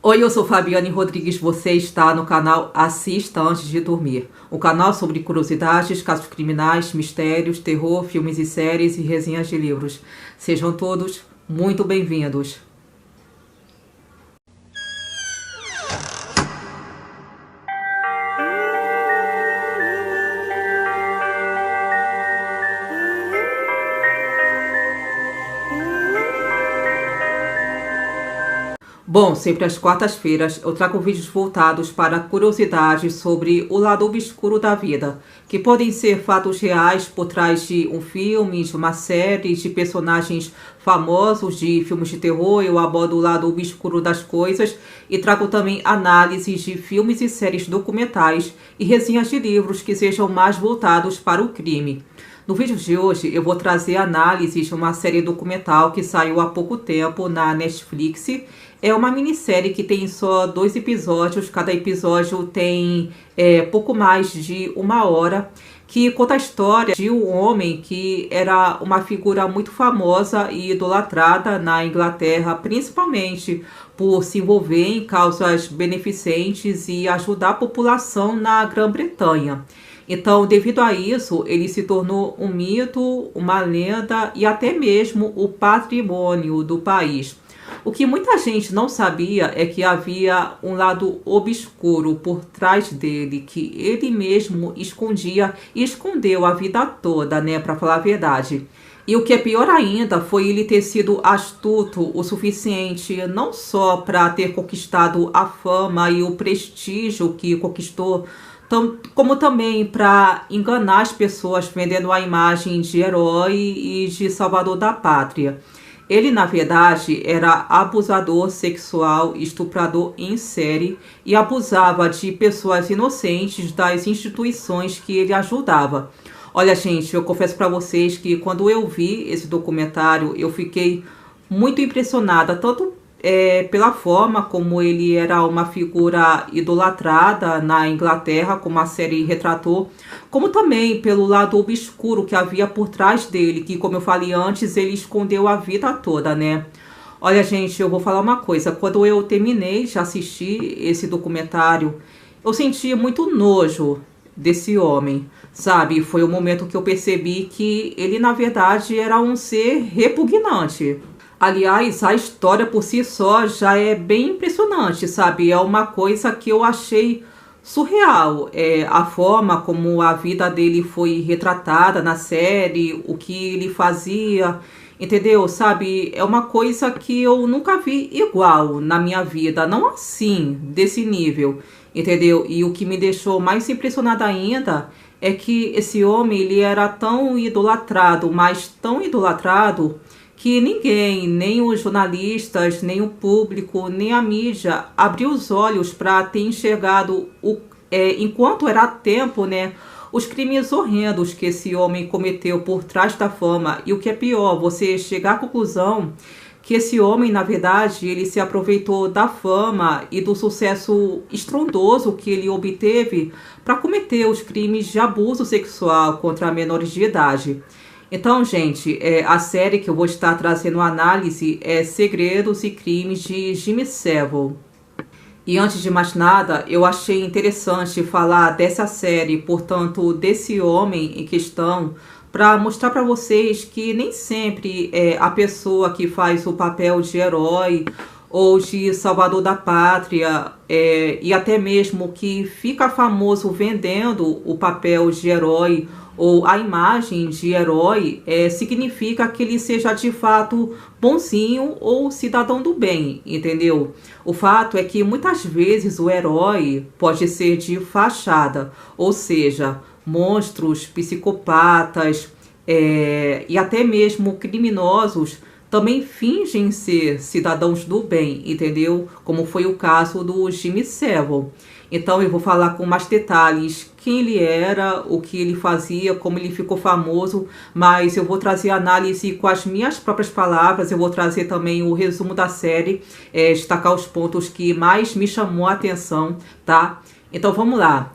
Oi, eu sou Fabiane Rodrigues, você está no canal Assista Antes de Dormir. Um canal sobre curiosidades, casos criminais, mistérios, terror, filmes e séries e resenhas de livros. Sejam todos muito bem-vindos. Bom, sempre às quartas-feiras eu trago vídeos voltados para curiosidades sobre o lado obscuro da vida, que podem ser fatos reais por trás de um filme, de uma série, de personagens famosos de filmes de terror. Eu abordo o lado obscuro das coisas e trago também análises de filmes e séries documentais e resenhas de livros que sejam mais voltados para o crime. No vídeo de hoje eu vou trazer análises de uma série documental que saiu há pouco tempo na Netflix. É uma minissérie que tem só 2 episódios, cada episódio tem pouco mais de 1 hora, que conta a história de um homem que era uma figura muito famosa e idolatrada na Inglaterra, principalmente por se envolver em causas beneficentes e ajudar a população na Grã-Bretanha. Então, devido a isso, ele se tornou um mito, uma lenda e até mesmo o patrimônio do país. O que muita gente não sabia é que havia um lado obscuro por trás dele, que ele mesmo escondia e escondeu a vida toda, né, para falar a verdade. E o que é pior ainda foi ele ter sido astuto o suficiente não só para ter conquistado a fama e o prestígio que conquistou, como também para enganar as pessoas vendendo a imagem de herói e de salvador da pátria. Ele, na verdade, era abusador sexual, estuprador em série e abusava de pessoas inocentes das instituições que ele ajudava. Olha, gente, eu confesso para vocês que quando eu vi esse documentário, eu fiquei muito impressionada, tanto pela forma como ele era uma figura idolatrada na Inglaterra, como a série retratou, como também pelo lado obscuro que havia por trás dele, que, como eu falei antes, ele escondeu a vida toda, né? Olha, gente, eu vou falar uma coisa. Quando eu terminei de assistir esse documentário, eu senti muito nojo desse homem, sabe? Foi o momento que eu percebi que ele, na verdade, era um ser repugnante. Aliás, a história por si só já é bem impressionante, sabe? É uma coisa que eu achei surreal. A forma como a vida dele foi retratada na série, o que ele fazia, entendeu? Sabe? É uma coisa que eu nunca vi igual na minha vida, não assim, desse nível, entendeu? E o que me deixou mais impressionada ainda é que esse homem, ele era tão idolatrado, mas tão idolatrado, que ninguém, nem os jornalistas, nem o público, nem a mídia abriu os olhos para ter enxergado, enquanto era tempo, né, os crimes horrendos que esse homem cometeu por trás da fama. E o que é pior, você chegar à conclusão que esse homem, na verdade, ele se aproveitou da fama e do sucesso estrondoso que ele obteve para cometer os crimes de abuso sexual contra menores de idade. Então, gente, a série que eu vou estar trazendo análise é Segredos e Crimes de Jimmy Savile. E antes de mais nada, eu achei interessante falar dessa série, portanto, desse homem em questão, para mostrar para vocês que nem sempre a pessoa que faz o papel de herói ou de salvador da pátria, e até mesmo que fica famoso vendendo o papel de herói ou a imagem de herói, significa que ele seja de fato bonzinho ou cidadão do bem, entendeu? O fato é que muitas vezes o herói pode ser de fachada, ou seja, monstros, psicopatas e até mesmo criminosos também fingem ser cidadãos do bem, entendeu? Como foi o caso do Jimmy Savile. Então eu vou falar com mais detalhes quem ele era, o que ele fazia, como ele ficou famoso, mas eu vou trazer análise com as minhas próprias palavras, eu vou trazer também o resumo da série, destacar os pontos que mais me chamou a atenção, tá? Então vamos lá.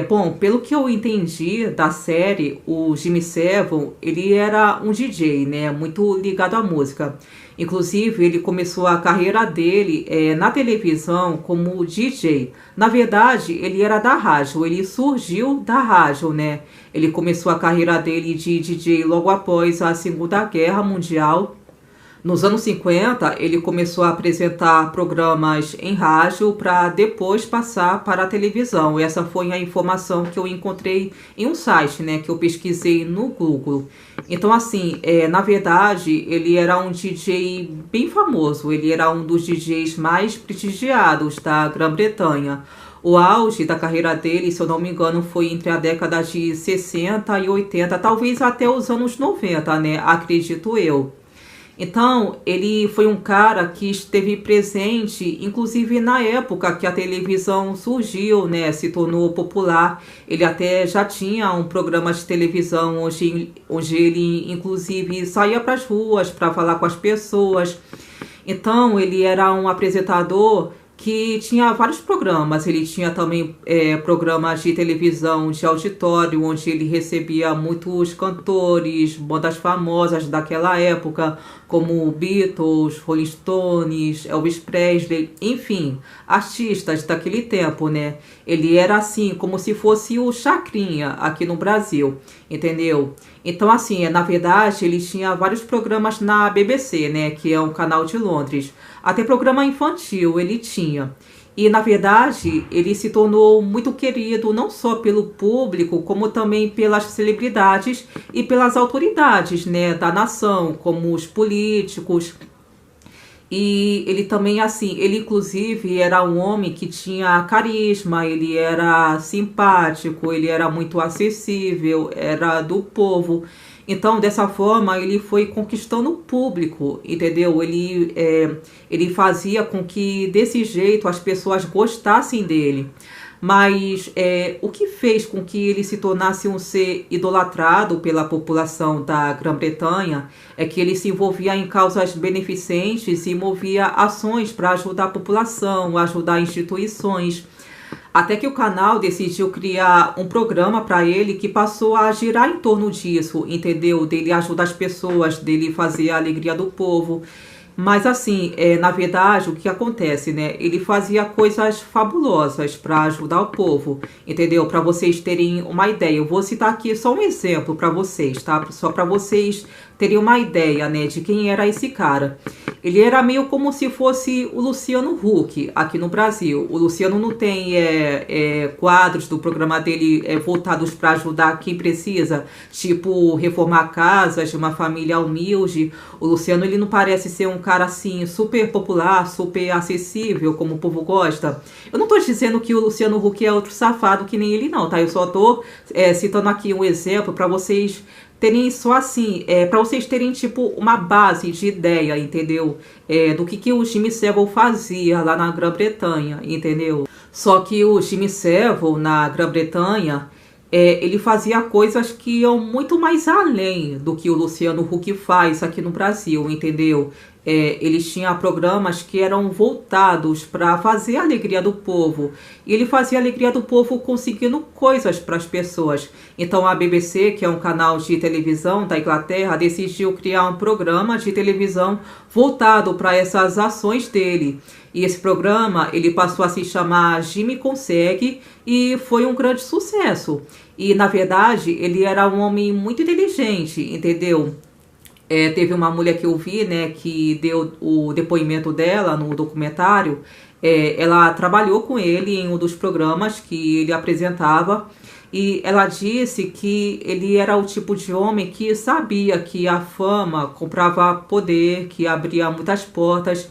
Bom, pelo que eu entendi da série, o Jimmy Savile, ele era um DJ, né, muito ligado à música. Inclusive, ele começou a carreira dele na televisão como DJ. Na verdade, ele era da rádio, ele surgiu da rádio, né? Ele começou a carreira dele de DJ logo após a Segunda Guerra Mundial. Nos anos 50, ele começou a apresentar programas em rádio para depois passar para a televisão. Essa foi a informação que eu encontrei em um site, né, que eu pesquisei no Google. Então, assim, na verdade, ele era um DJ bem famoso. Ele era um dos DJs mais prestigiados da Grã-Bretanha. O auge da carreira dele, se eu não me engano, foi entre a década de 60 e 80, talvez até os anos 90, né? Acredito eu. Então, ele foi um cara que esteve presente, inclusive na época que a televisão surgiu, né, se tornou popular. Ele até já tinha um programa de televisão onde ele, inclusive, saía para as ruas para falar com as pessoas. Então, ele era um apresentador que tinha vários programas. Ele tinha também programas de televisão de auditório, onde ele recebia muitos cantores, bandas famosas daquela época, como Beatles, Rolling Stones, Elvis Presley, enfim, artistas daquele tempo, né? Ele era assim, como se fosse o Chacrinha aqui no Brasil, entendeu? Então, assim, na verdade, ele tinha vários programas na BBC, né? Que é um canal de Londres. Até programa infantil ele tinha. E, na verdade, ele se tornou muito querido não só pelo público, como também pelas celebridades e pelas autoridades, né, da nação, como os políticos. E ele também, assim, ele inclusive era um homem que tinha carisma, ele era simpático, ele era muito acessível, era do povo. Então, dessa forma, ele foi conquistando o público, entendeu? Ele fazia com que, desse jeito, as pessoas gostassem dele. Mas o que fez com que ele se tornasse um ser idolatrado pela população da Grã-Bretanha é que ele se envolvia em causas beneficentes e movia ações para ajudar a população, ajudar instituições. Até que o canal decidiu criar um programa para ele que passou a girar em torno disso, entendeu? Dele ajudar as pessoas, dele fazer a alegria do povo. Mas assim, na verdade, o que acontece, né? Ele fazia coisas fabulosas para ajudar o povo, entendeu? Para vocês terem uma ideia. Eu vou citar aqui só um exemplo para vocês, tá? Só para vocês terem uma ideia, né, de quem era esse cara. Ele era meio como se fosse o Luciano Huck aqui no Brasil. O Luciano não tem quadros do programa dele voltados para ajudar quem precisa, tipo reformar casas de uma família humilde. O Luciano, ele não parece ser um cara assim super popular, super acessível, como o povo gosta. Eu não tô dizendo que o Luciano Huck é outro safado que nem ele não, tá? Eu só tô citando aqui um exemplo para vocês terem só assim, para vocês terem tipo uma base de ideia, entendeu? Do que o Jimmy Savile fazia lá na Grã-Bretanha, entendeu? Só que o Jimmy Savile na Grã-Bretanha, ele fazia coisas que iam muito mais além do que o Luciano Huck faz aqui no Brasil, entendeu? Eles tinham programas que eram voltados para fazer a alegria do povo. E ele fazia a alegria do povo conseguindo coisas para as pessoas. Então a BBC, que é um canal de televisão da Inglaterra, decidiu criar um programa de televisão voltado para essas ações dele. E esse programa, ele passou a se chamar Jimmy Consegue e foi um grande sucesso. E, na verdade, ele era um homem muito inteligente, entendeu? Teve uma mulher que eu vi, né, que deu o depoimento dela no documentário. Ela trabalhou com ele em um dos programas que ele apresentava. E ela disse que ele era o tipo de homem que sabia que a fama comprava poder, que abria muitas portas.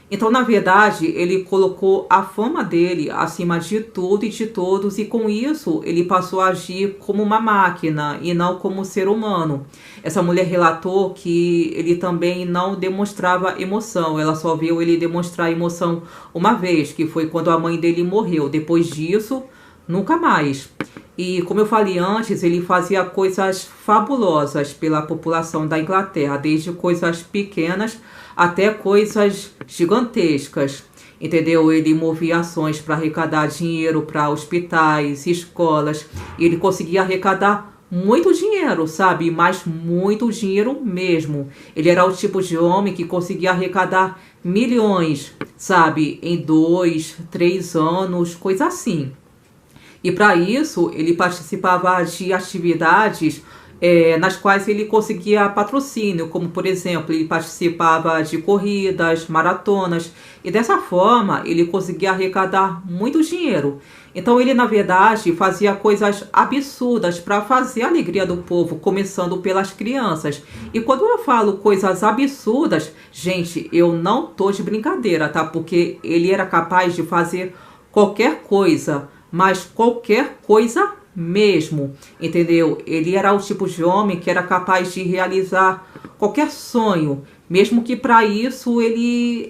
Então, na verdade, ele colocou a fama dele acima de tudo e de todos, e com isso ele passou a agir como uma máquina e não como um ser humano. Essa mulher relatou que ele também não demonstrava emoção, ela só viu ele demonstrar emoção uma vez, que foi quando a mãe dele morreu. Depois disso, nunca mais. E como eu falei antes, ele fazia coisas fabulosas pela população da Inglaterra, desde coisas pequenas até coisas gigantescas. entendeu? Ele movia ações para arrecadar dinheiro para hospitais, escolas, e ele conseguia arrecadar muito dinheiro, sabe? Mas muito dinheiro mesmo. Ele era o tipo de homem que conseguia arrecadar milhões, sabe? Em 2, 3 anos, coisa assim. E para isso, ele participava de atividades nas quais ele conseguia patrocínio, como por exemplo, ele participava de corridas, maratonas, e dessa forma ele conseguia arrecadar muito dinheiro. Então ele, na verdade, fazia coisas absurdas para fazer a alegria do povo, começando pelas crianças. E quando eu falo coisas absurdas, gente, eu não tô de brincadeira, tá? Porque ele era capaz de fazer qualquer coisa, mas qualquer coisa mesmo, entendeu? Ele era o tipo de homem que era capaz de realizar qualquer sonho, mesmo que para isso ele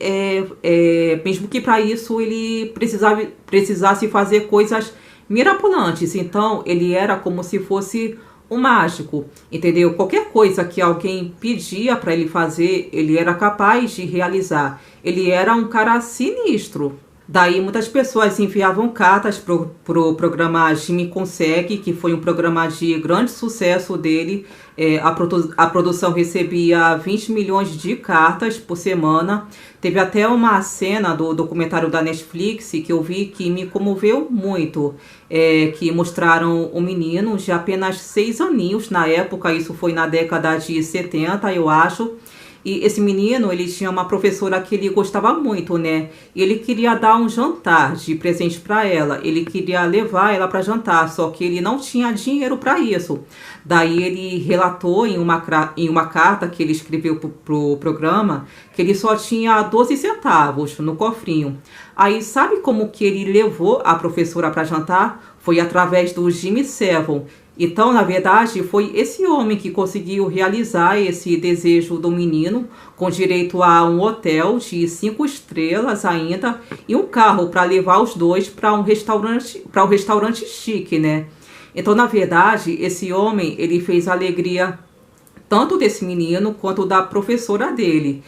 precisasse fazer coisas mirabolantes. Então ele era como se fosse um mágico, entendeu? Qualquer coisa que alguém pedia para ele fazer, ele era capaz de realizar. Ele era um cara sinistro. Daí muitas pessoas enviavam cartas pro programa Jimmy Consegue, que foi um programa de grande sucesso dele. A produção recebia 20 milhões de cartas por semana. Teve até uma cena do documentário da Netflix que eu vi que me comoveu muito. Que mostraram um menino de apenas 6 aninhos na época, isso foi na década de 70, eu acho. E esse menino, ele tinha uma professora que ele gostava muito, né? E ele queria dar um jantar de presente para ela. Ele queria levar ela para jantar, só que ele não tinha dinheiro para isso. Daí ele relatou em uma carta que ele escreveu pro programa que ele só tinha 12 centavos no cofrinho. Aí sabe como que ele levou a professora para jantar? Foi através do Jimmy Savile. Então, na verdade, foi esse homem que conseguiu realizar esse desejo do menino, com direito a um hotel de 5 estrelas ainda e um carro para levar os dois para um restaurante chique, né? Então, na verdade, esse homem, ele fez a alegria tanto desse menino quanto da professora dele.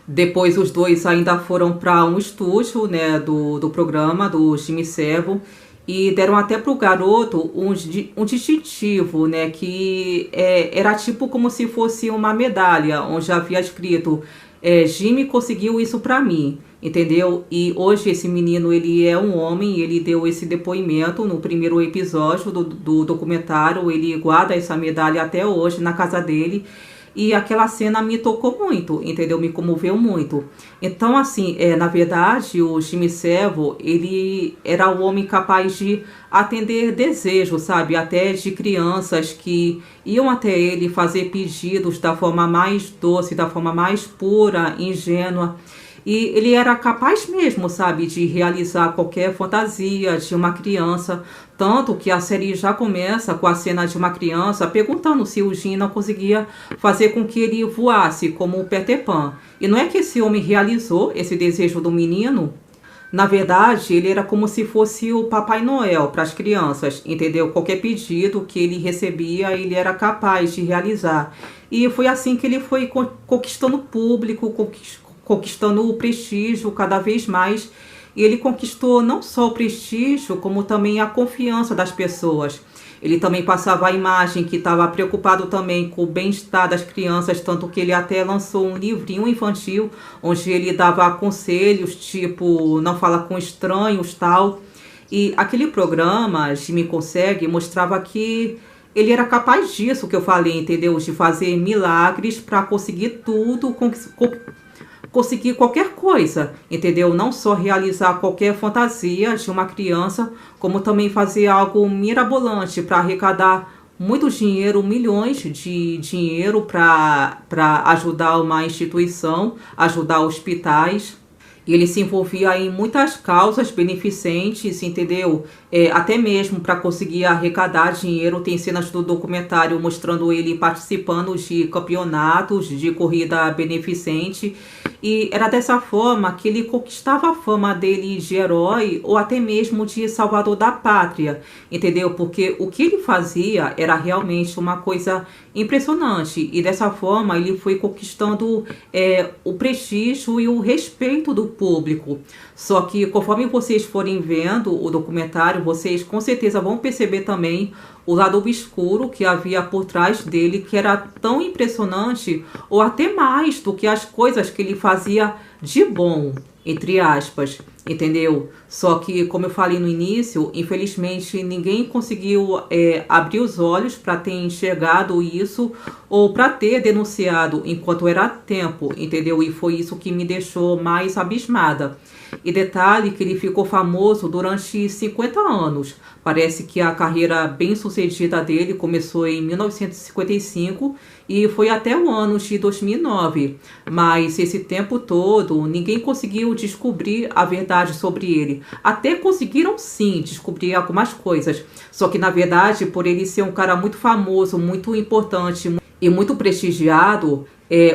Depois os dois ainda foram para um estúdio, né, do programa, do Jimmy Savile, e deram até pro garoto um distintivo, né, que era tipo como se fosse uma medalha, onde havia escrito Jimmy conseguiu isso pra mim, entendeu? E hoje esse menino, ele é um homem, ele deu esse depoimento no primeiro episódio do documentário, ele guarda essa medalha até hoje na casa dele. E aquela cena me tocou muito, entendeu? Me comoveu muito. Então, assim, na verdade, o Jimmy Savile, ele era o homem capaz de atender desejos, sabe? Até de crianças que iam até ele fazer pedidos da forma mais doce, da forma mais pura, ingênua. E ele era capaz mesmo, sabe, de realizar qualquer fantasia de uma criança. Tanto que a série já começa com a cena de uma criança perguntando se o Jim não conseguia fazer com que ele voasse como o Peter Pan. E não é que esse homem realizou esse desejo do menino? Na verdade, ele era como se fosse o Papai Noel para as crianças, entendeu? Qualquer pedido que ele recebia, ele era capaz de realizar. E foi assim que ele foi conquistando o público, conquistando o prestígio cada vez mais. E ele conquistou não só o prestígio, como também a confiança das pessoas. Ele também passava a imagem que estava preocupado também com o bem-estar das crianças, tanto que ele até lançou um livrinho infantil, onde ele dava conselhos, tipo, não fala com estranhos, tal. E aquele programa, Jimmy Consegue, mostrava que ele era capaz disso que eu falei, entendeu? De fazer milagres para conseguir tudo, conseguir qualquer coisa, entendeu? Não só realizar qualquer fantasia de uma criança, como também fazer algo mirabolante para arrecadar muito dinheiro, milhões de dinheiro para ajudar uma instituição, ajudar hospitais. E ele se envolvia em muitas causas beneficentes, entendeu? Até mesmo para conseguir arrecadar dinheiro. Tem cenas do documentário mostrando ele participando de campeonatos de corrida beneficente. E era dessa forma que ele conquistava a fama dele de herói ou até mesmo de salvador da pátria, entendeu? Porque o que ele fazia era realmente uma coisa impressionante. E dessa forma ele foi conquistando o prestígio e o respeito do público. Só que conforme vocês forem vendo o documentário, vocês com certeza vão perceber também o lado obscuro que havia por trás dele, que era tão impressionante, ou até mais do que as coisas que ele fazia de bom, entre aspas, entendeu? Só que, como eu falei no início, infelizmente ninguém conseguiu abrir os olhos para ter enxergado isso ou para ter denunciado enquanto era tempo, entendeu? E foi isso que me deixou mais abismada. E detalhe que ele ficou famoso durante 50 anos. Parece que a carreira bem-sucedida dele começou em 1955 e foi até o ano de 2009. Mas esse tempo todo, ninguém conseguiu descobrir a verdade sobre ele. Até conseguiram sim descobrir algumas coisas. Só que na verdade, por ele ser um cara muito famoso, muito importante e muito prestigiado,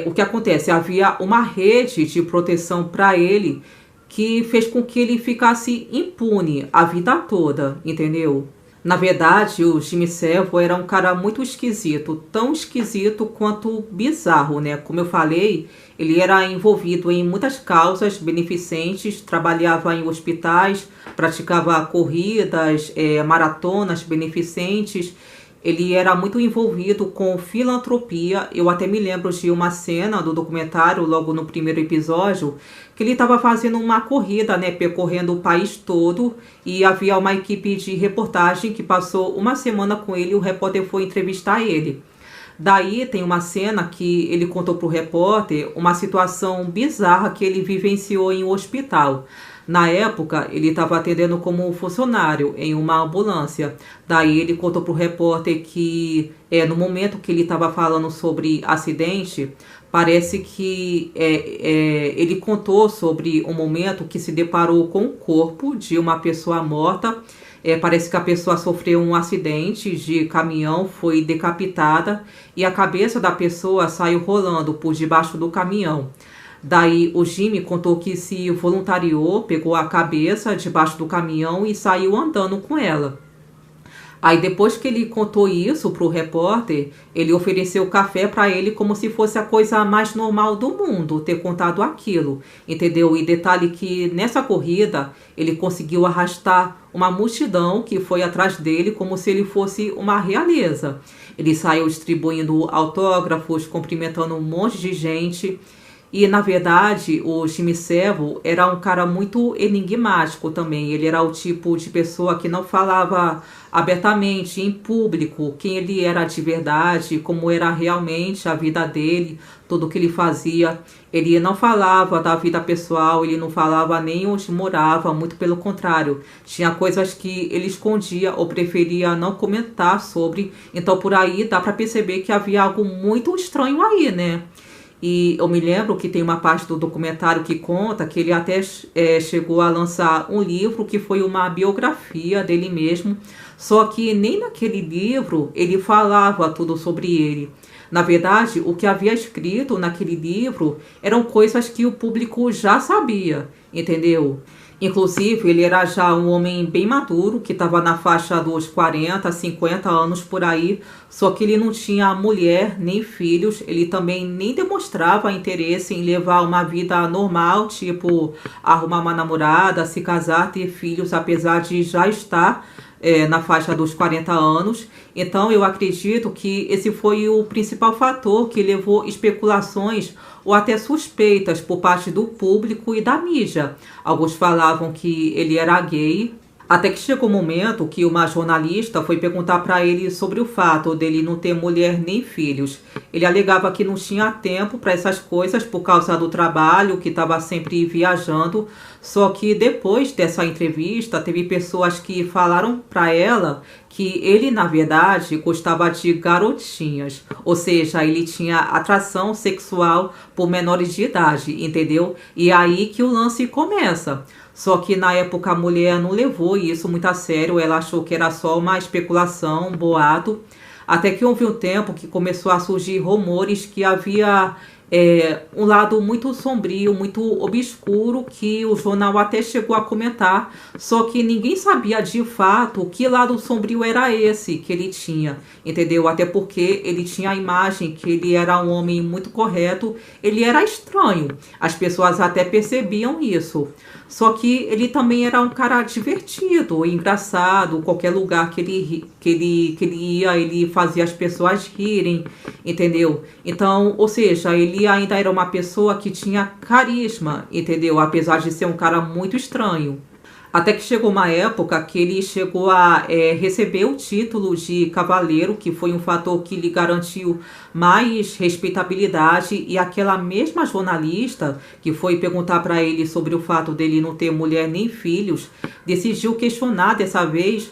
o que acontece? Havia uma rede de proteção para ele que fez com que ele ficasse impune a vida toda, entendeu? Na verdade, o Jimmy Savile era um cara muito esquisito, tão esquisito quanto bizarro, né? Como eu falei, ele era envolvido em muitas causas beneficentes, trabalhava em hospitais, praticava corridas, maratonas beneficentes. Ele era muito envolvido com filantropia. Eu até me lembro de uma cena do documentário, logo no primeiro episódio, que ele estava fazendo uma corrida, né, percorrendo o país todo, e havia uma equipe de reportagem que passou uma semana com ele e o repórter foi entrevistar ele. Daí tem uma cena que ele contou para o repórter uma situação bizarra que ele vivenciou em um hospital. Na época, ele estava atendendo como funcionário em uma ambulância. Daí ele contou para o repórter que no momento que ele estava falando sobre acidente, parece que ele contou sobre um momento que se deparou com o corpo de uma pessoa morta. Parece que a pessoa sofreu um acidente de caminhão, foi decapitada e a cabeça da pessoa saiu rolando por debaixo do caminhão. Daí o Jimmy contou que se voluntariou, pegou a cabeça debaixo do caminhão e saiu andando com ela. Aí depois que ele contou isso para o repórter, ele ofereceu café para ele como se fosse a coisa mais normal do mundo ter contado aquilo, entendeu? E detalhe que nessa corrida ele conseguiu arrastar uma multidão que foi atrás dele como se ele fosse uma realeza. Ele saiu distribuindo autógrafos, cumprimentando um monte de gente. E, na verdade, o Jimmy Savile era um cara muito enigmático também. Ele era o tipo de pessoa que não falava abertamente, em público, quem ele era de verdade, como era realmente a vida dele, tudo o que ele fazia. Ele não falava da vida pessoal, ele não falava nem onde morava, muito pelo contrário. Tinha coisas que ele escondia ou preferia não comentar sobre. Então, por aí dá para perceber que havia algo muito estranho aí, né? E eu me lembro que tem uma parte do documentário que conta que ele até chegou a lançar um livro que foi uma biografia dele mesmo, só que nem naquele livro ele falava tudo sobre ele. Na verdade, o que havia escrito naquele livro eram coisas que o público já sabia, entendeu? Inclusive, ele era já um homem bem maduro, que estava na faixa dos 40, 50 anos por aí, só que ele não tinha mulher nem filhos, ele também nem demonstrava interesse em levar uma vida normal, tipo arrumar uma namorada, se casar, ter filhos, apesar de já estar na faixa dos 40 anos. Então eu acredito que esse foi o principal fator que levou especulações ou até suspeitas por parte do público e da mídia. Alguns falavam que ele era gay, até que chegou um momento que uma jornalista foi perguntar para ele sobre o fato dele não ter mulher nem filhos. Ele alegava que não tinha tempo para essas coisas por causa do trabalho, que estava sempre viajando. Só que depois dessa entrevista, teve pessoas que falaram para ela que ele, na verdade, gostava de garotinhas. Ou seja, ele tinha atração sexual por menores de idade, entendeu? E é aí que o lance começa. Só que na época a mulher não levou isso muito a sério, ela achou que era só uma especulação, um boato. Até que houve um tempo que começou a surgir rumores que havia um lado muito sombrio, muito obscuro, que o jornal até chegou a comentar, só que ninguém sabia de fato que lado sombrio era esse que ele tinha, entendeu? Até porque ele tinha a imagem que ele era um homem muito correto, ele era estranho, as pessoas até percebiam isso. Só que ele também era um cara divertido, engraçado, qualquer lugar que ele ia, ele fazia as pessoas rirem, entendeu? Então, ou seja, ele ainda era uma pessoa que tinha carisma, entendeu? Apesar de ser um cara muito estranho. Até que chegou uma época que ele chegou a receber o título de cavaleiro, que foi um fator que lhe garantiu mais respeitabilidade. E aquela mesma jornalista que foi perguntar para ele sobre o fato dele não ter mulher nem filhos, decidiu questionar dessa vez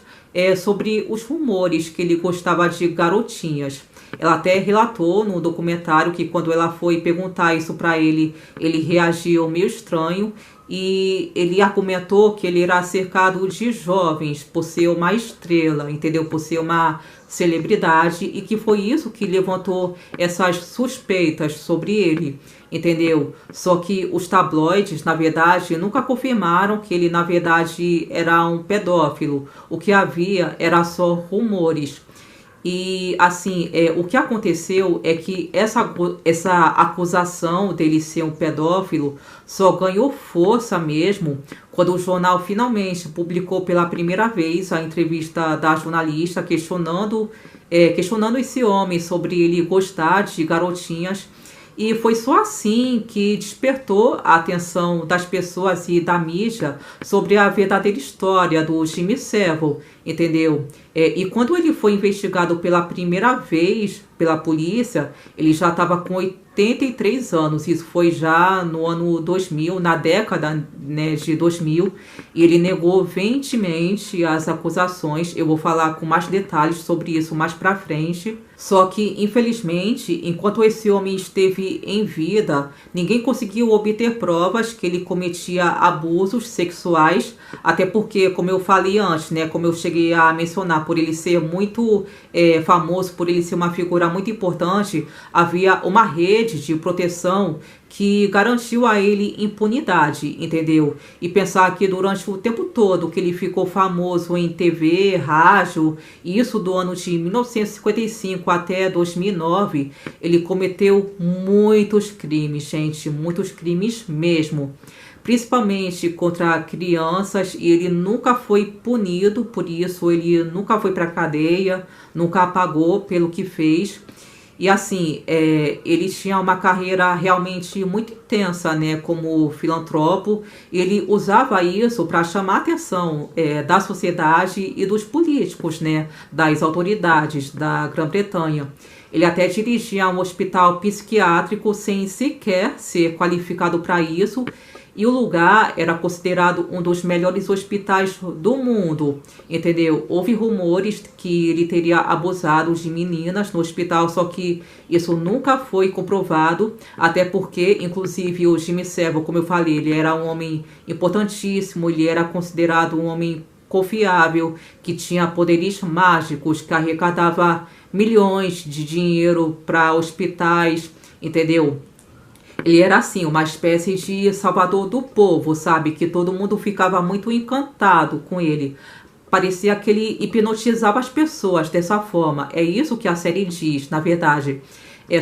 sobre os rumores que ele gostava de garotinhas. Ela até relatou no documentário que quando ela foi perguntar isso para ele, ele reagiu meio estranho e ele argumentou que ele era cercado de jovens por ser uma estrela, entendeu? Por ser uma celebridade e que foi isso que levantou essas suspeitas sobre ele, entendeu? Só que os tabloides, na verdade, nunca confirmaram que ele, na verdade, era um pedófilo. O que havia era só rumores. E assim, o que aconteceu é que essa acusação dele ser um pedófilo só ganhou força mesmo quando o jornal finalmente publicou pela primeira vez a entrevista da jornalista questionando esse homem sobre ele gostar de garotinhas. E foi só assim que despertou a atenção das pessoas e da mídia sobre a verdadeira história do Jimmy Savile, entendeu? E quando ele foi investigado pela primeira vez pela polícia, ele já estava com 83 anos. Isso foi já no ano 2000, na década, né, de 2000. E ele negou veementemente as acusações. Eu vou falar com mais detalhes sobre isso mais pra frente. Só que, infelizmente, enquanto esse homem esteve em vida, ninguém conseguiu obter provas que ele cometia abusos sexuais, até porque, como eu falei antes, né, como eu cheguei a mencionar, por ele ser muito famoso, por ele ser uma figura muito importante, havia uma rede de proteção que garantiu a ele impunidade, entendeu? E pensar que durante o tempo todo que ele ficou famoso em TV, rádio, e isso do ano de 1955 até 2009, ele cometeu muitos crimes, gente, muitos crimes mesmo. Principalmente contra crianças, e ele nunca foi punido por isso, ele nunca foi para cadeia, nunca pagou pelo que fez. E assim, ele tinha uma carreira realmente muito intensa, né, como filantropo. Ele usava isso para chamar a atenção da sociedade e dos políticos, né, das autoridades da Grã-Bretanha. Ele até dirigia um hospital psiquiátrico sem sequer ser qualificado para isso. E o lugar era considerado um dos melhores hospitais do mundo, entendeu? Houve rumores que ele teria abusado de meninas no hospital, só que isso nunca foi comprovado, até porque, inclusive, o Jimmy Savile, como eu falei, ele era um homem importantíssimo, ele era considerado um homem confiável, que tinha poderes mágicos, que arrecadava milhões de dinheiro para hospitais, entendeu? Ele era assim, uma espécie de salvador do povo, sabe? Que todo mundo ficava muito encantado com ele. Parecia que ele hipnotizava as pessoas dessa forma. É isso que a série diz, na verdade.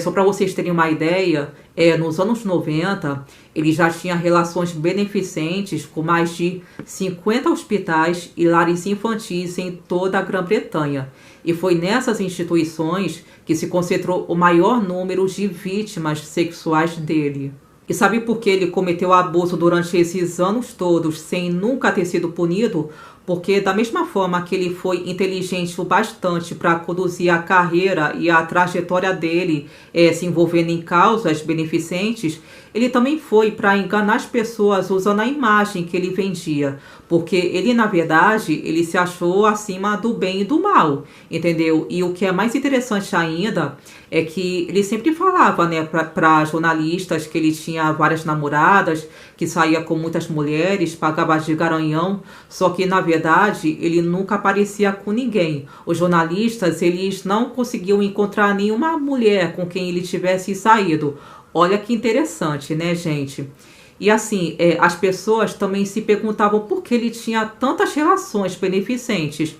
Só para vocês terem uma ideia, nos anos 90, ele já tinha relações beneficentes com mais de 50 hospitais e lares infantis em toda a Grã-Bretanha. E foi nessas instituições que se concentrou o maior número de vítimas sexuais dele. E sabe por que ele cometeu abuso durante esses anos todos sem nunca ter sido punido? Porque da mesma forma que ele foi inteligente o bastante para conduzir a carreira e a trajetória dele se envolvendo em causas beneficentes, ele também foi para enganar as pessoas usando a imagem que ele vendia. Porque ele, na verdade, ele se achou acima do bem e do mal, entendeu? E o que é mais interessante ainda é que ele sempre falava, né, para jornalistas que ele tinha várias namoradas, que saía com muitas mulheres, pagava de garanhão, só que, na verdade, ele nunca aparecia com ninguém. Os jornalistas, eles não conseguiam encontrar nenhuma mulher com quem ele tivesse saído. Olha que interessante, né, gente? E assim, as pessoas também se perguntavam por que ele tinha tantas relações beneficentes.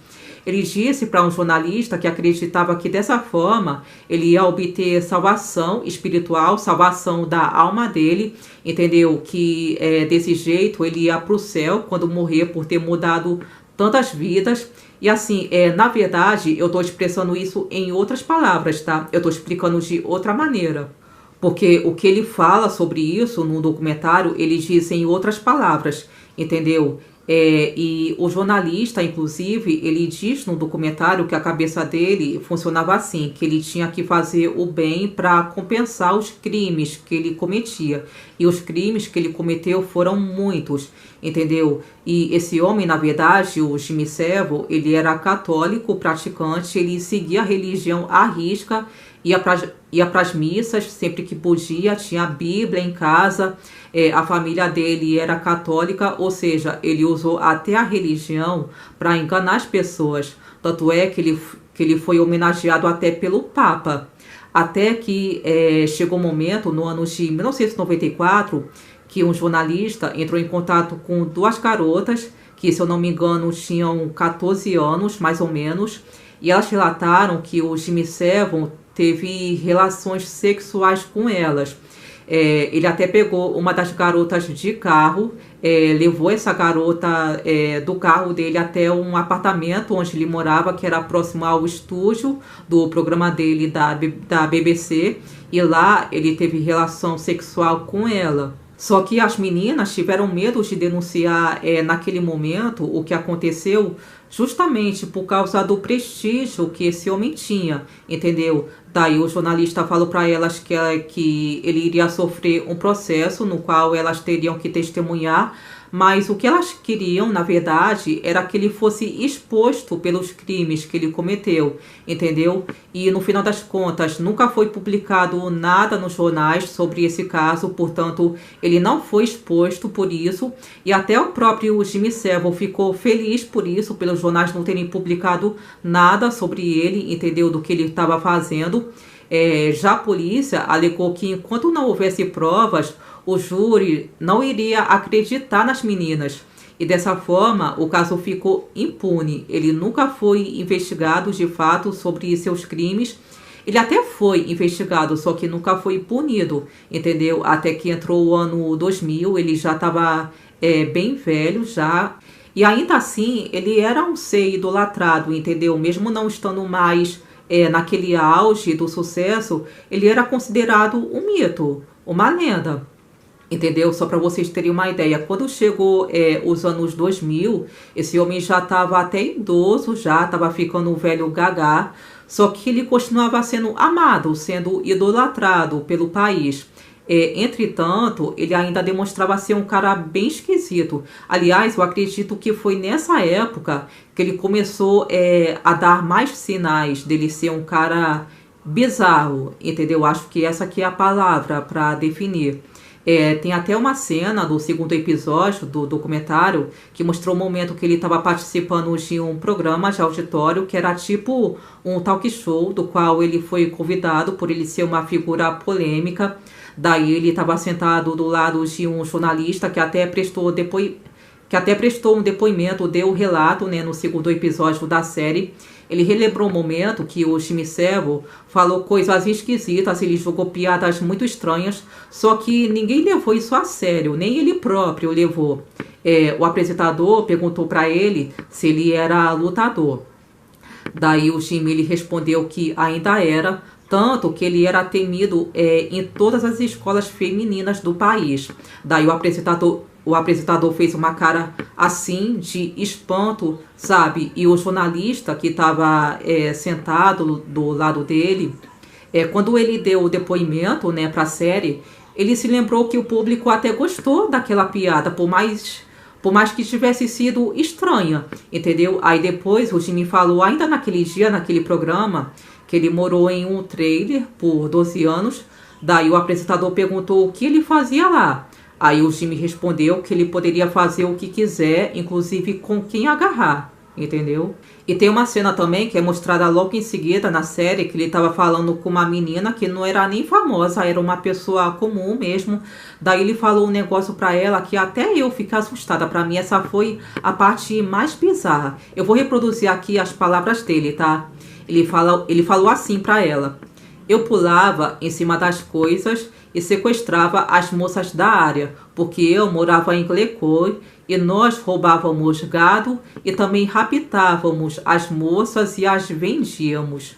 Ele disse para um jornalista que acreditava que dessa forma ele ia obter salvação espiritual, salvação da alma dele, entendeu? Que desse jeito ele ia para o céu quando morrer por ter mudado tantas vidas. E assim, na verdade, eu estou expressando isso em outras palavras, tá? Eu estou explicando de outra maneira. Porque o que ele fala sobre isso no documentário, ele diz em outras palavras, entendeu? E o jornalista, inclusive, ele diz no documentário que a cabeça dele funcionava assim, que ele tinha que fazer o bem para compensar os crimes que ele cometia. E os crimes que ele cometeu foram muitos, entendeu? E esse homem, na verdade, o Jimmy Savile, ele era católico praticante, ele seguia a religião à risca, ia para as missas sempre que podia, tinha a Bíblia em casa, a família dele era católica, ou seja, ele usou até a religião para enganar as pessoas. Tanto é que ele foi homenageado até pelo Papa. Até que chegou um momento, no ano de 1994, que um jornalista entrou em contato com duas garotas, que, se eu não me engano, tinham 14 anos, mais ou menos, e elas relataram que o Jimmy Savile teve relações sexuais com elas. Ele até pegou uma das garotas de carro, levou essa garota do carro dele até um apartamento onde ele morava, que era próximo ao estúdio do programa dele da BBC, e lá ele teve relação sexual com ela. Só que as meninas tiveram medo de denunciar naquele momento o que aconteceu, justamente por causa do prestígio que esse homem tinha, entendeu? Daí o jornalista falou para elas que ele iria sofrer um processo no qual elas teriam que testemunhar, mas o que elas queriam, na verdade, era que ele fosse exposto pelos crimes que ele cometeu, entendeu? E no final das contas, nunca foi publicado nada nos jornais sobre esse caso, portanto, ele não foi exposto por isso, e até o próprio Jimmy Savile ficou feliz por isso, pelos jornais não terem publicado nada sobre ele, entendeu? Do que ele estava fazendo. Já a polícia alegou que enquanto não houvesse provas, o júri não iria acreditar nas meninas. E dessa forma, o caso ficou impune. Ele nunca foi investigado de fato sobre seus crimes. Ele até foi investigado, só que nunca foi punido, entendeu? Até que entrou o ano 2000, ele já estava bem velho já. E ainda assim, ele era um ser idolatrado, entendeu? Mesmo não estando mais naquele auge do sucesso, ele era considerado um mito, uma lenda. Entendeu? Só para vocês terem uma ideia, quando chegou os anos 2000, esse homem já estava até idoso, já estava ficando um velho gagá, só que ele continuava sendo amado, sendo idolatrado pelo país. Entretanto, ele ainda demonstrava ser um cara bem esquisito. Aliás, eu acredito que foi nessa época que ele começou a dar mais sinais dele ser um cara bizarro, entendeu? Acho que essa aqui é a palavra para definir. Tem até uma cena do segundo episódio do documentário que mostrou o momento que ele estava participando de um programa de auditório que era tipo um talk show, do qual ele foi convidado por ele ser uma figura polêmica. Daí ele estava sentado do lado de um jornalista que até prestou um depoimento, deu o relato, né, no segundo episódio da série. Ele relembrou um momento que o Jimmy Savile falou coisas esquisitas, ele jogou piadas muito estranhas, só que ninguém levou isso a sério, nem ele próprio levou. O apresentador perguntou para ele se ele era lutador. Daí o Jimmy ele respondeu que ainda era, tanto que ele era temido em todas as escolas femininas do país. Daí o apresentador fez uma cara assim de espanto, sabe? E o jornalista que estava sentado do lado dele, quando ele deu o depoimento, né, para a série, ele se lembrou que o público até gostou daquela piada, por mais que tivesse sido estranha, entendeu? Aí depois o Jimmy falou, ainda naquele dia, naquele programa, que ele morou em um trailer por 12 anos. Daí o apresentador perguntou o que ele fazia lá. Aí o Jimmy respondeu que ele poderia fazer o que quiser, inclusive com quem agarrar. entendeu? E tem uma cena também que é mostrada logo em seguida na série, que ele estava falando com uma menina que não era nem famosa, era uma pessoa comum mesmo. Daí ele falou um negócio pra ela que até eu fiquei assustada. Pra mim essa foi a parte mais bizarra. Eu vou reproduzir aqui as palavras dele, tá? Ele falou assim pra ela: eu pulava em cima das coisas e sequestrava as moças da área, porque eu morava em Glecor e nós roubávamos gado e também raptávamos as moças e as vendíamos.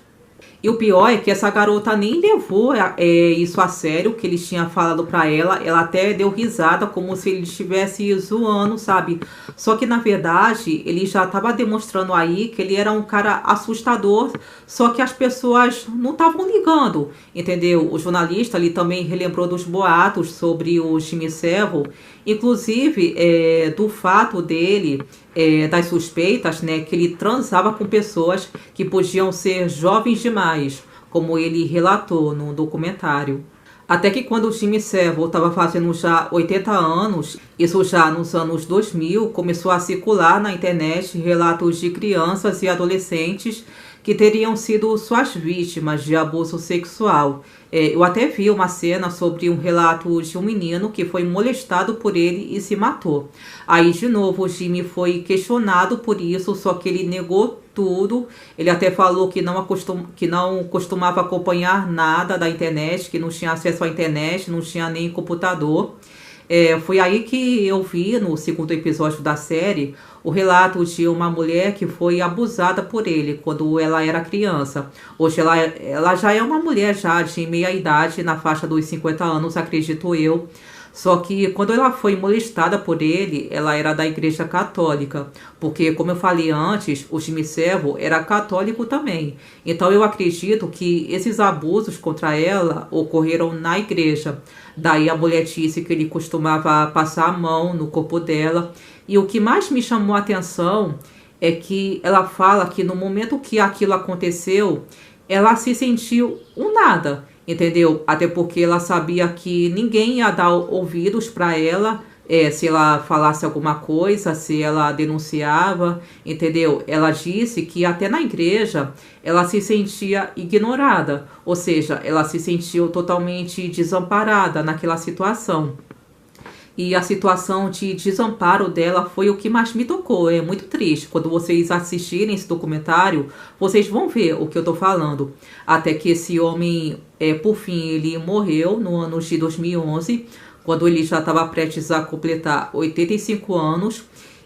E o pior é que essa garota nem levou isso a sério, que ele tinha falado pra ela. Ela até deu risada, como se ele estivesse zoando, sabe? Só que, na verdade, ele já estava demonstrando aí que ele era um cara assustador, só que as pessoas não estavam ligando, entendeu? O jornalista ali também relembrou dos boatos sobre o Jimmy Savile, inclusive do fato dele, das suspeitas, né, que ele transava com pessoas que podiam ser jovens demais, como ele relatou no documentário. Até que quando o Jimmy Savile estava fazendo já 80 anos, isso já nos anos 2000, começou a circular na internet relatos de crianças e adolescentes que teriam sido suas vítimas de abuso sexual. Eu até vi uma cena sobre um relato de um menino que foi molestado por ele e se matou. Aí, de novo, o Jimmy foi questionado por isso, só que ele negou tudo. Ele até falou que não costumava acompanhar nada da internet, que não tinha acesso à internet, não tinha nem computador. Foi aí que eu vi, no segundo episódio da série, o relato de uma mulher que foi abusada por ele quando ela era criança. Hoje ela já é uma mulher já de meia idade, na faixa dos 50 anos, acredito eu. Só que quando ela foi molestada por ele, ela era da Igreja Católica. Porque, como eu falei antes, o Jimmy Savile era católico também. Então eu acredito que esses abusos contra ela ocorreram na igreja. Daí a mulher disse que ele costumava passar a mão no corpo dela. E o que mais me chamou a atenção é que ela fala que no momento que aquilo aconteceu, ela se sentiu um nada, entendeu? Até porque ela sabia que ninguém ia dar ouvidos para ela, se ela falasse alguma coisa, se ela denunciava, entendeu? Ela disse que até na igreja ela se sentia ignorada, ou seja, ela se sentiu totalmente desamparada naquela situação. E a situação de desamparo dela foi o que mais me tocou. É muito triste. Quando vocês assistirem esse documentário, vocês vão ver o que eu tô falando. Até que esse homem, por fim, ele morreu no ano de 2011, quando ele já estava prestes a completar 85 anos.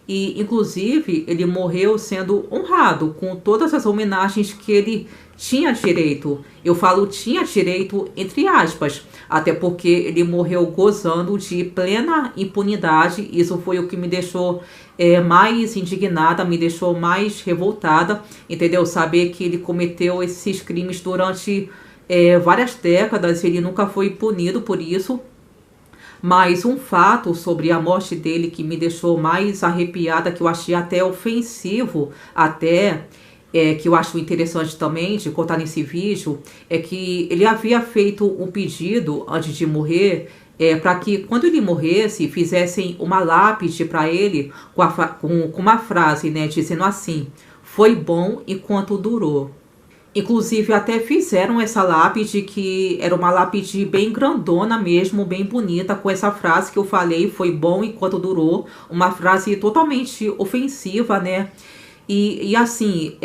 E, inclusive, ele morreu sendo honrado com todas as homenagens que ele tinha direito. Eu falo tinha direito entre aspas, até porque ele morreu gozando de plena impunidade. Isso foi o que me deixou mais indignada, me deixou mais revoltada, entendeu? Saber que ele cometeu esses crimes durante várias décadas, ele nunca foi punido por isso. Mas um fato sobre a morte dele que me deixou mais arrepiada, que eu achei até ofensivo, que eu acho interessante também de contar nesse vídeo, é que ele havia feito um pedido antes de morrer, para que quando ele morresse fizessem uma lápide para ele com uma frase, né, dizendo assim: foi bom enquanto durou. Inclusive até fizeram essa lápide, que era uma lápide bem grandona mesmo, bem bonita, com essa frase que eu falei, foi bom enquanto durou, uma frase totalmente ofensiva, né? E assim,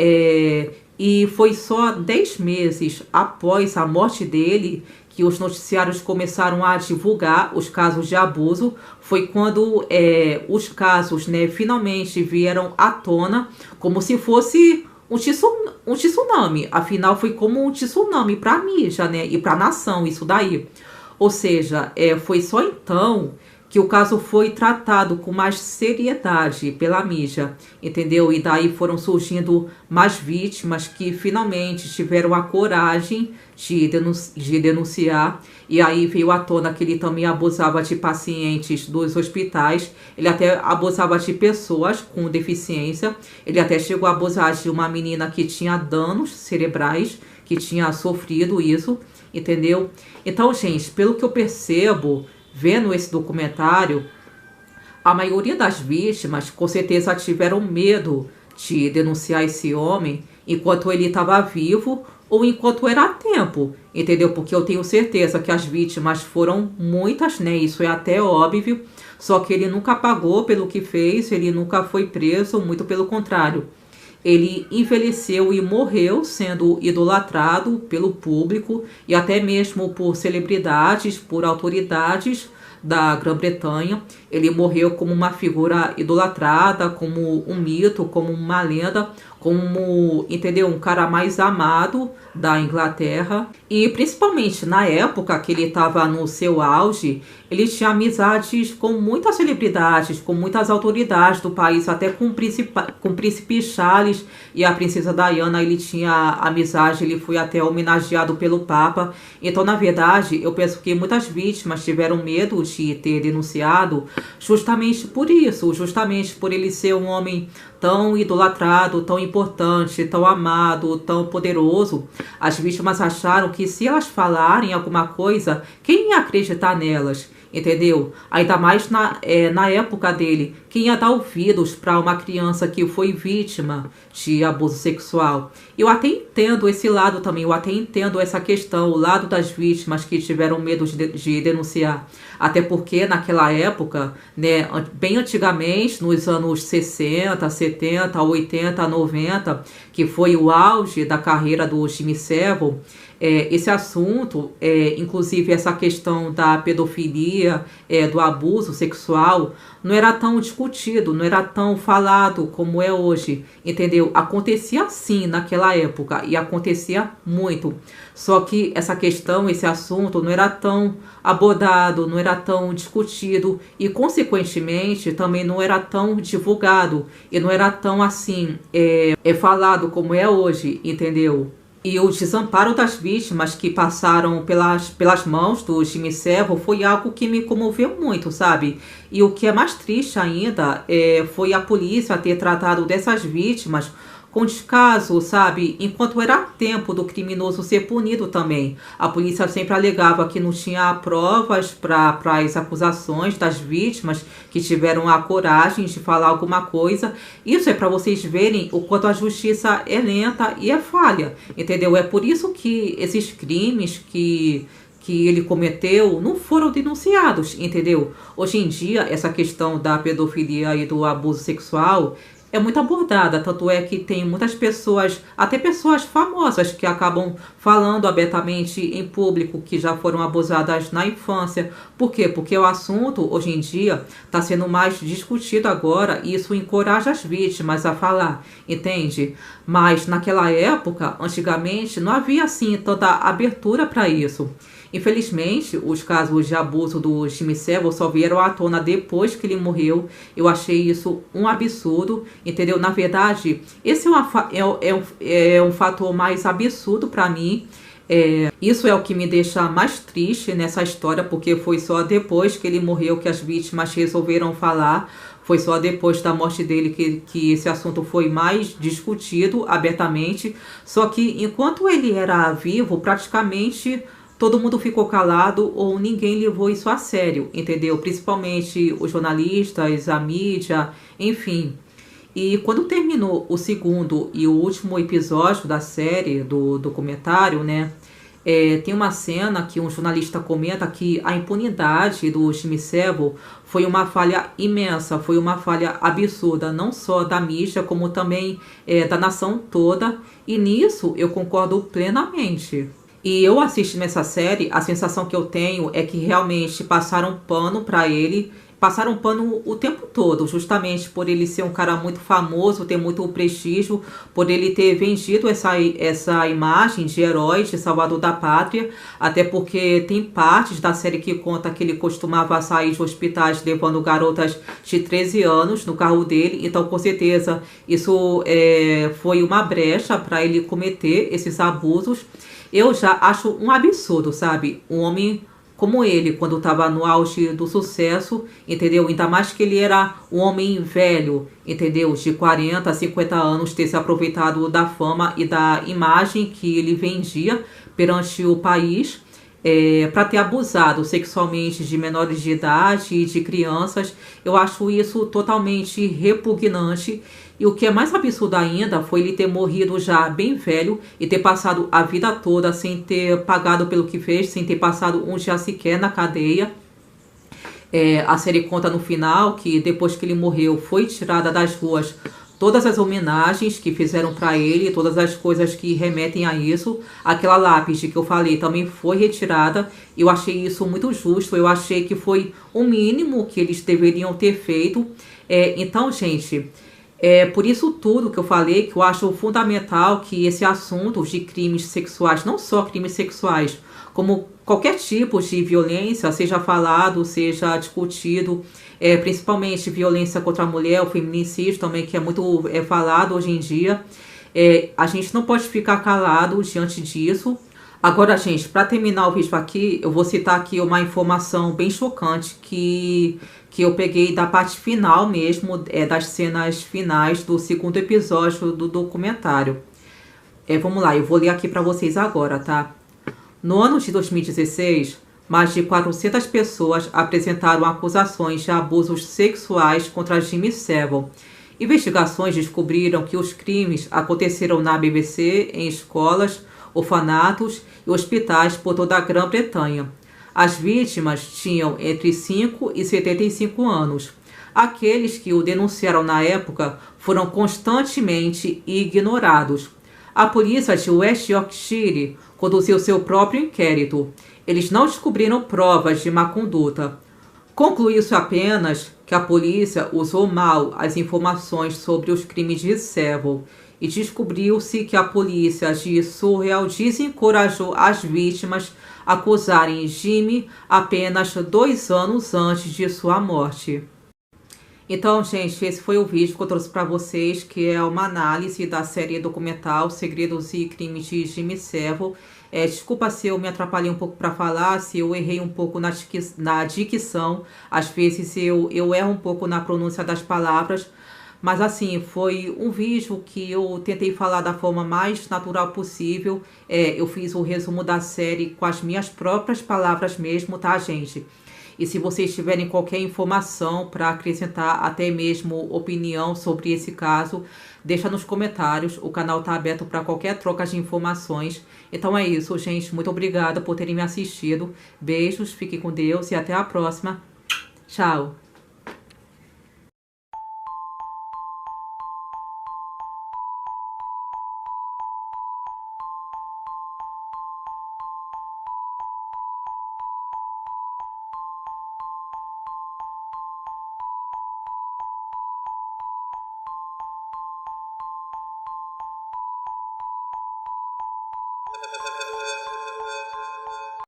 e foi só 10 meses após a morte dele que os noticiários começaram a divulgar os casos de abuso. Foi quando os casos, né, finalmente vieram à tona, como se fosse um tsunami. Afinal, foi como um tsunami para a mídia, né, e para a nação, isso daí. Ou seja, foi só então que o caso foi tratado com mais seriedade pela mídia, entendeu? E daí foram surgindo mais vítimas que finalmente tiveram a coragem de denunciar. E aí veio à tona que ele também abusava de pacientes dos hospitais, ele até abusava de pessoas com deficiência, ele até chegou a abusar de uma menina que tinha danos cerebrais, que tinha sofrido isso, entendeu? Então, gente, pelo que eu percebo, vendo esse documentário, a maioria das vítimas com certeza tiveram medo de denunciar esse homem enquanto ele estava vivo ou enquanto era tempo, entendeu? Porque eu tenho certeza que as vítimas foram muitas, né? Isso é até óbvio, só que ele nunca pagou pelo que fez, ele nunca foi preso, muito pelo contrário. Ele envelheceu e morreu sendo idolatrado pelo público e até mesmo por celebridades, por autoridades da Grã-Bretanha. Ele morreu como uma figura idolatrada, como um mito, como uma lenda, como, entendeu? Um cara mais amado da Inglaterra. E principalmente na época que ele estava no seu auge, ele tinha amizades com muitas celebridades, com muitas autoridades do país, até com o príncipe Charles e a princesa Diana. Ele tinha amizade, ele foi até homenageado pelo Papa. Então, na verdade, eu penso que muitas vítimas tiveram medo de ter denunciado justamente por isso, justamente por ele ser um homem tão idolatrado, tão importante, tão amado, tão poderoso. As vítimas acharam que se elas falarem alguma coisa, quem ia acreditar nelas? Entendeu? Ainda mais na época dele, quem ia dar ouvidos para uma criança que foi vítima de abuso sexual. Eu até entendo esse lado também, eu até entendo essa questão, o lado das vítimas que tiveram medo de denunciar. Até porque naquela época, né, bem antigamente, nos anos 60, 70, 80, 90, que foi o auge da carreira do Jimmy Savile, esse assunto, inclusive essa questão da pedofilia, do abuso sexual, não era tão discutido, não era tão falado como é hoje, entendeu? Acontecia sim naquela época e acontecia muito. Só que essa questão, esse assunto não era tão abordado, não era tão discutido e, consequentemente, também não era tão divulgado e não era tão assim, falado como é hoje, entendeu? E o desamparo das vítimas que passaram pelas mãos do Jimmy Savile foi algo que me comoveu muito, sabe? E o que é mais triste ainda foi a polícia ter tratado dessas vítimas com descaso, sabe? Enquanto era tempo do criminoso ser punido também. A polícia sempre alegava que não tinha provas para as acusações das vítimas que tiveram a coragem de falar alguma coisa. Isso é para vocês verem o quanto a justiça é lenta e é falha, entendeu? É por isso que esses crimes que ele cometeu não foram denunciados, entendeu? Hoje em dia, essa questão da pedofilia e do abuso sexual é muito abordada, tanto é que tem muitas pessoas, até pessoas famosas, que acabam falando abertamente em público que já foram abusadas na infância. Por quê? Porque o assunto, hoje em dia, está sendo mais discutido agora e isso encoraja as vítimas a falar, entende? Mas naquela época, antigamente, não havia assim tanta abertura para isso. Infelizmente, os casos de abuso do Jimmy Savile só vieram à tona depois que ele morreu. Eu achei isso um absurdo, entendeu? Na verdade, esse é um fator mais absurdo para mim. Isso é o que me deixa mais triste nessa história, porque foi só depois que ele morreu que as vítimas resolveram falar. Foi só depois da morte dele que esse assunto foi mais discutido abertamente. Só que enquanto ele era vivo, praticamente todo mundo ficou calado ou ninguém levou isso a sério, entendeu? Principalmente os jornalistas, a mídia, enfim. E quando terminou o segundo e o último episódio da série, do documentário, né? Tem uma cena que um jornalista comenta que a impunidade do Jimmy Savile foi uma falha imensa, foi uma falha absurda, não só da mídia, como também da nação toda. E nisso eu concordo plenamente. E eu assistindo essa série, a sensação que eu tenho é que realmente passaram pano para ele, passaram pano o tempo todo, justamente por ele ser um cara muito famoso, ter muito prestígio, por ele ter vendido essa imagem de herói, de salvador da pátria, até porque tem partes da série que conta que ele costumava sair de hospitais levando garotas de 13 anos no carro dele, então com certeza isso foi uma brecha para ele cometer esses abusos. Eu já acho um absurdo, sabe? Um homem como ele, quando estava no auge do sucesso, entendeu? Ainda mais que ele era um homem velho, entendeu? De 40, 50 anos, ter se aproveitado da fama e da imagem que ele vendia perante o país. para ter abusado sexualmente de menores de idade e de crianças. Eu acho isso totalmente repugnante. E o que é mais absurdo ainda foi ele ter morrido já bem velho e ter passado a vida toda sem ter pagado pelo que fez, sem ter passado um dia sequer na cadeia. A série conta no final que depois que ele morreu foi tirada das ruas todas as homenagens que fizeram para ele, todas as coisas que remetem a isso. Aquela lápide que eu falei também foi retirada. Eu achei isso muito justo. Eu achei que foi o mínimo que eles deveriam ter feito. Então, gente, por isso tudo que eu falei, que eu acho fundamental que esse assunto de crimes sexuais, não só crimes sexuais, como qualquer tipo de violência, seja falado, seja discutido, principalmente violência contra a mulher, o feminicídio também, que é muito falado hoje em dia. A gente não pode ficar calado diante disso. Agora, gente, para terminar o vídeo aqui, eu vou citar aqui uma informação bem chocante que eu peguei da parte final mesmo, das cenas finais do segundo episódio do documentário. Vamos lá, eu vou ler aqui para vocês agora, tá? No ano de 2016, mais de 400 pessoas apresentaram acusações de abusos sexuais contra Jimmy Savile. Investigações descobriram que os crimes aconteceram na BBC, em escolas, orfanatos e hospitais por toda a Grã-Bretanha. As vítimas tinham entre 5 e 75 anos. Aqueles que o denunciaram na época foram constantemente ignorados. A polícia de West Yorkshire conduziu seu próprio inquérito. Eles não descobriram provas de má conduta. Concluiu-se apenas que a polícia usou mal as informações sobre os crimes de Savile e descobriu-se que a polícia de Surrey desencorajou as vítimas a acusarem Jimmy apenas 2 anos antes de sua morte. Então, gente, esse foi o vídeo que eu trouxe para vocês, que é uma análise da série documental Segredos e Crimes de Jimmy Savile. Desculpa se eu me atrapalhei um pouco para falar, se eu errei um pouco na dicção. Às vezes eu erro um pouco na pronúncia das palavras. Mas assim, foi um vídeo que eu tentei falar da forma mais natural possível. Eu fiz o resumo da série com as minhas próprias palavras mesmo, tá, gente? E se vocês tiverem qualquer informação para acrescentar, até mesmo opinião sobre esse caso, deixa nos comentários. O canal está aberto para qualquer troca de informações. Então é isso, gente. Muito obrigada por terem me assistido. Beijos, fiquem com Deus e até a próxima. Tchau!